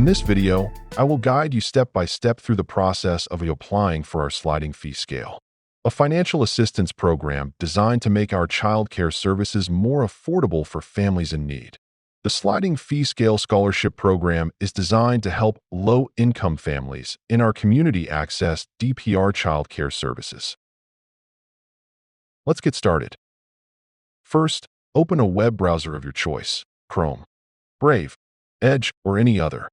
this video, I will guide you step by step through the process of applying for our sliding fee scale, a financial assistance program designed to make our childcare services more affordable for families in need. The Sliding Fee Scale Scholarship Program is designed to help low-income families in our community access DPR childcare services. Let's get started. First, open a web browser of your choice: Chrome, Brave, Edge, or any other.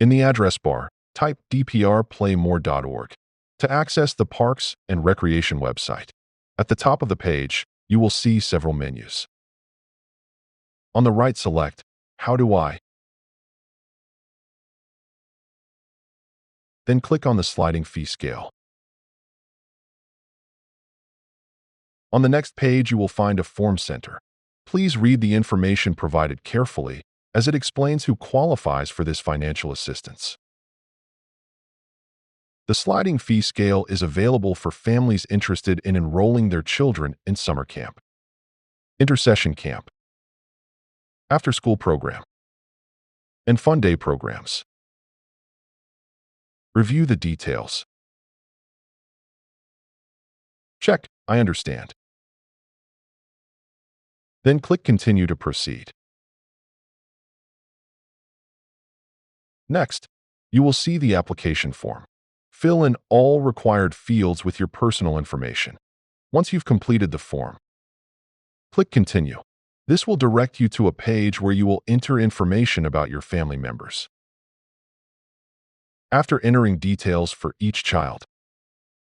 In the address bar, type dprplaymore.org to access the Parks and Recreation website. At the top of the page, you will see several menus. On the right, select How Do I? Then click on the sliding fee scale. On the next page, you will find a form center. Please read the information provided carefully, as it explains who qualifies for this financial assistance. The sliding fee scale is available for families interested in enrolling their children in summer camp, Intersession Camp, after-school program, and fun day programs. Review the details. Check, I understand. Then click Continue to proceed. Next, you will see the application form. Fill in all required fields with your personal information. Once you've completed the form, click Continue. This will direct you to a page where you will enter information about your family members. After entering details for each child,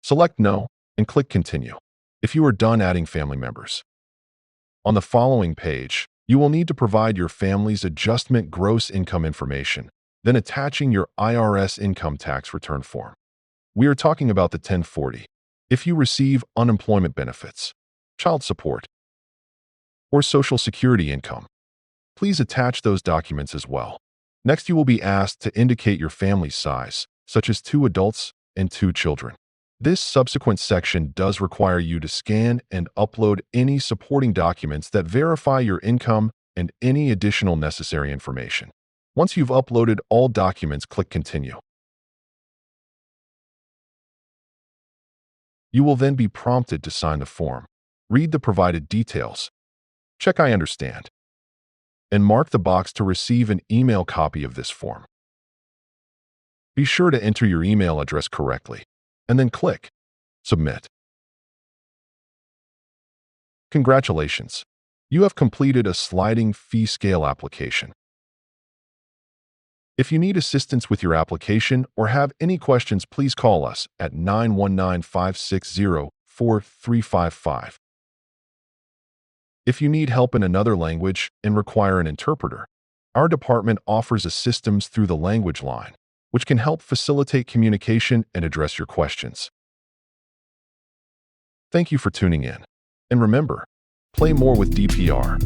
select No and click Continue if you are done adding family members. On the following page, you will need to provide your family's adjustment gross income information, then attaching your IRS income tax return form. We are talking about the 1040. If you receive unemployment benefits, child support, or Social Security income, please attach those documents as well. Next, you will be asked to indicate your family's size, such as 2 adults and 2 children. This subsequent section does require you to scan and upload any supporting documents that verify your income and any additional necessary information. Once you've uploaded all documents, click Continue. You will then be prompted to sign the form. Read the provided details. Check I understand. And mark the box to receive an email copy of this form. Be sure to enter your email address correctly, and then click Submit. Congratulations! You have completed a sliding fee scale application. If you need assistance with your application or have any questions, please call us at 919-560-4355. If you need help in another language and require an interpreter, our department offers assistance through the language line, which can help facilitate communication and address your questions. Thank you for tuning in. And remember, play more with DPR.